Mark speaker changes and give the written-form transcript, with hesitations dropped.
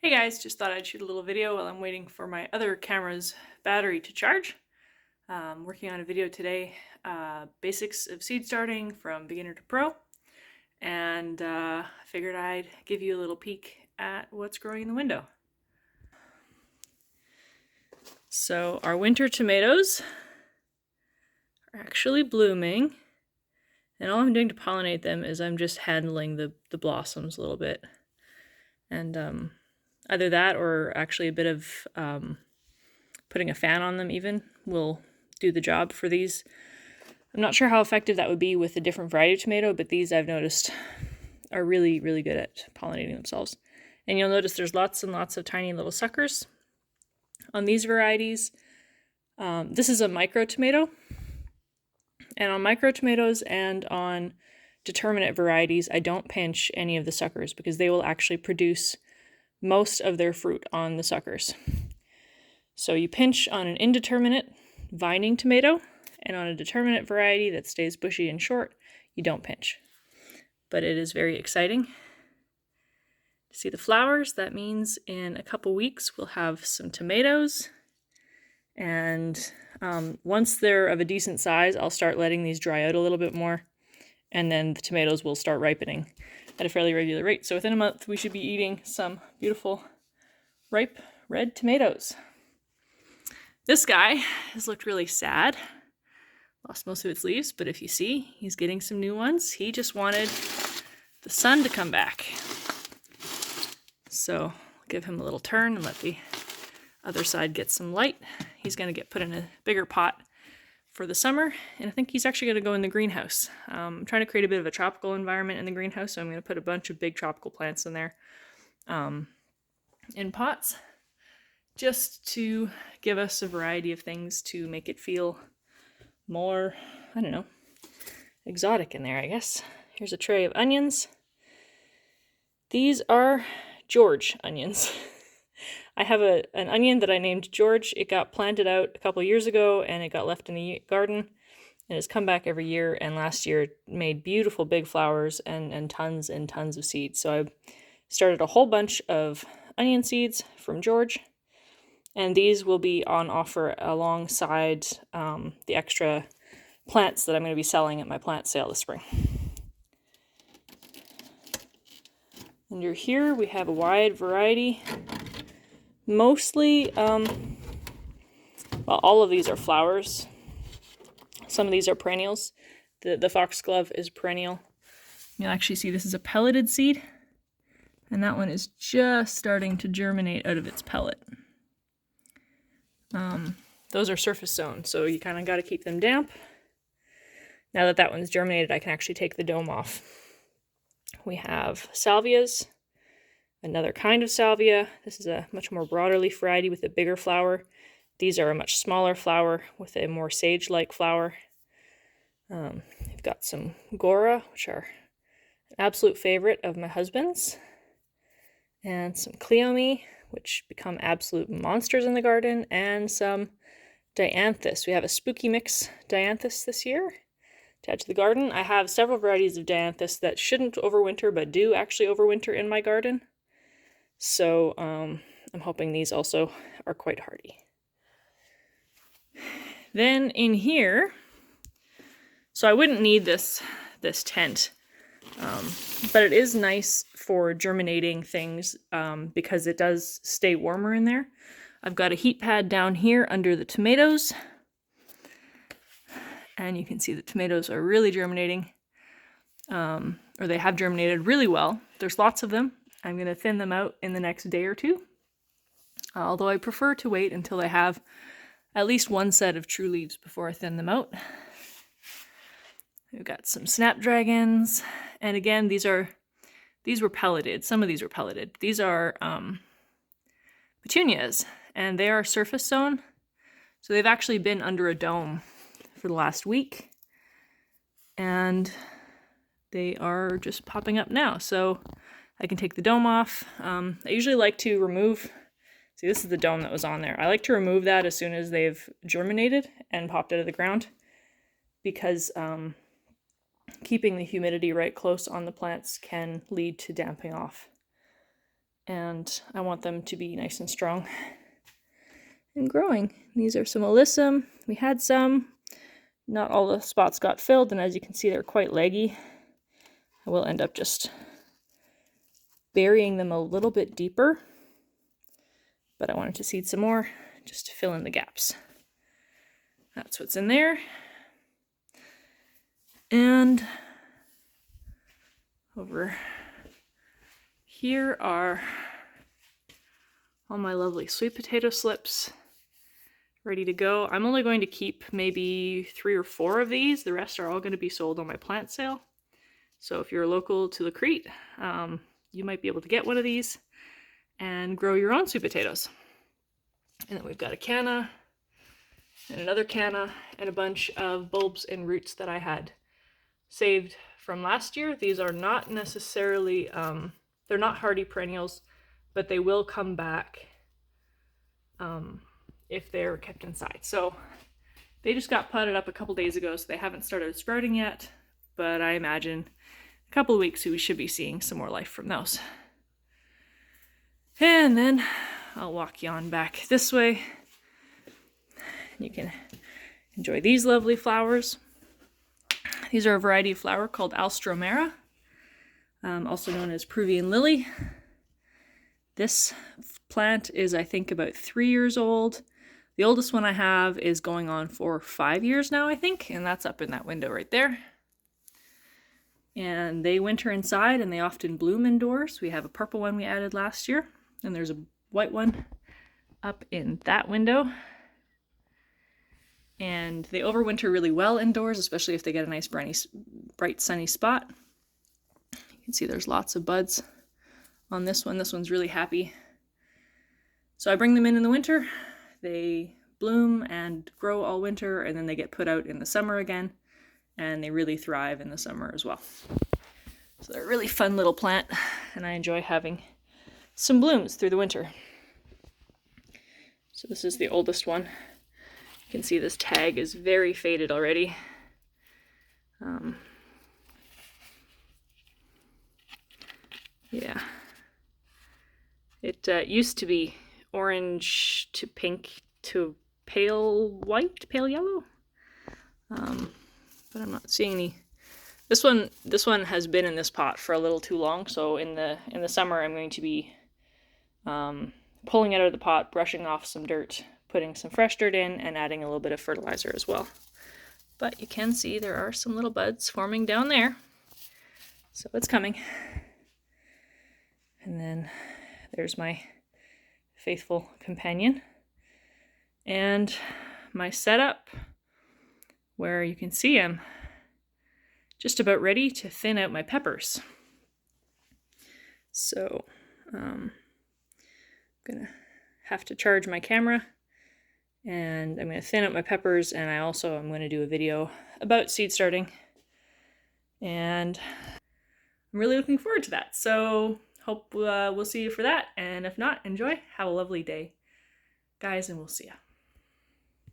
Speaker 1: Hey guys, just thought I'd shoot a little video while I'm waiting for my other camera's battery to charge. Working on a video today, basics of seed starting from beginner to pro, and figured I'd give you a little peek at what's growing in the window. So our winter tomatoes are actually blooming, and all I'm doing to pollinate them is I'm just handling the blossoms a little bit. And either that or actually a bit of putting a fan on them even will do the job for these. I'm not sure how effective that would be with a different variety of tomato, but these I've noticed are really, really good at pollinating themselves. And you'll notice there's lots and lots of tiny little suckers on these varieties. This is a micro tomato. And on micro tomatoes and on determinate varieties, I don't pinch any of the suckers because they will actually produce most of their fruit on the suckers. So you pinch on an indeterminate vining tomato, and on a determinate variety that stays bushy and short, you don't pinch. But it is very exciting to see the flowers. That means in a couple weeks we'll have some tomatoes, and once they're of a decent size, I'll start letting these dry out a little bit more, and then the tomatoes will start ripening at a fairly regular rate. So within a month we should be eating some beautiful ripe red tomatoes. This guy has looked really sad. Lost most of its leaves, but if you see, he's getting some new ones. He just wanted the sun to come back. So I'll give him a little turn and let the other side get some light. He's going to get put in a bigger pot for the summer, and I think he's actually going to go in the greenhouse. I'm trying to create a bit of a tropical environment in the greenhouse, so I'm going to put a bunch of big tropical plants in there in pots, just to give us a variety of things to make it feel more, I don't know, exotic in there, I guess. Here's a tray of onions. These are George onions. I have an onion that I named George. It got planted out a couple years ago and it got left in the garden and it's come back every year, and last year it made beautiful big flowers and tons of seeds. So I started a whole bunch of onion seeds from George, and these will be on offer alongside the extra plants that I'm going to be selling at my plant sale this spring. Under here we have a wide variety. Mostly, well, all of these are flowers. Some of these are perennials. The foxglove is perennial. You'll actually see this is a pelleted seed, and that one is just starting to germinate out of its pellet. Those are surface sown, so you kind of got to keep them damp. Now that that one's germinated, I can actually take the dome off. We have Salvias, another kind of salvia. This is a much more broader leaf variety with a bigger flower. These are a much smaller flower with a more sage-like flower. We've got some gora, which are an absolute favorite of my husband's, and some cleome, which become absolute monsters in the garden, and some dianthus. We have a spooky mix dianthus this year to add to the garden. I have several varieties of dianthus that shouldn't overwinter but do actually overwinter in my garden. So I'm hoping these also are quite hardy. Then in here, so I wouldn't need this tent, but it is nice for germinating things because it does stay warmer in there. I've got a heat pad down here under the tomatoes, and you can see the tomatoes are really germinating, or they have germinated really well. There's lots of them. I'm going to thin them out in the next day or two, although I prefer to wait until I have at least one set of true leaves before I thin them out. We've got some Snapdragons, and again, these were pelleted. Some of these were pelleted. These are petunias, and they are surface sown, so they've actually been under a dome for the last week, and they are just popping up now, so I can take the dome off. I usually like to remove, see, this is the dome that was on there. I like to remove that as soon as they've germinated and popped out of the ground, because keeping the humidity right close on the plants can lead to damping off. and I want them to be nice and strong and growing. These are some Alyssum. We had some. Not all the spots got filled, and as you can see, they're quite leggy. I will end up just burying them a little bit deeper, but I wanted to seed some more just to fill in the gaps. That's what's in there. And over here are all my lovely sweet potato slips ready to go. I'm only going to keep maybe 3 or 4 of these. The rest are all going to be sold on my plant sale. So if you're local to La Crete, you might be able to get one of these and grow your own sweet potatoes. And then we've got a canna and another canna and a bunch of bulbs and roots that I had saved from last year. These are not necessarily, they're not hardy perennials, but they will come back if they're kept inside. So they just got potted up a couple days ago, so they haven't started sprouting yet, but I imagine a couple of weeks we should be seeing some more life from those. And then I'll walk you on back this way. You can enjoy these lovely flowers. These are a variety of flower called Alstromera, also known as Peruvian lily. This plant is, I think, about 3 years old. The oldest one I have is going on for 5 years now, I think, and that's up in that window right there. And they winter inside, and they often bloom indoors. We have a purple one we added last year, and there's a white one up in that window. And they overwinter really well indoors, especially if they get a nice bright sunny spot. You can see there's lots of buds on this one. This one's really happy. So I bring them in the winter. They bloom and grow all winter, and then they get put out in the summer again, and they really thrive in the summer as well. So they're a really fun little plant, and I enjoy having some blooms through the winter. So this is the oldest one. You can see this tag is very faded already. Yeah. It used to be orange to pink to pale white, pale yellow. But I'm not seeing any. This one has been in this pot for a little too long, so in the summer I'm going to be pulling it out of the pot, brushing off some dirt, putting some fresh dirt in, and adding a little bit of fertilizer as well. But you can see there are some little buds forming down there, so it's coming. And then there's my faithful companion and my setup where you can see I'm just about ready to thin out my peppers. So I'm gonna have to charge my camera, and I'm gonna thin out my peppers, and I'm gonna do a video about seed starting, and I'm really looking forward to that. So hope we'll see you for that, and if not, enjoy. Have a lovely day, guys, and we'll see ya.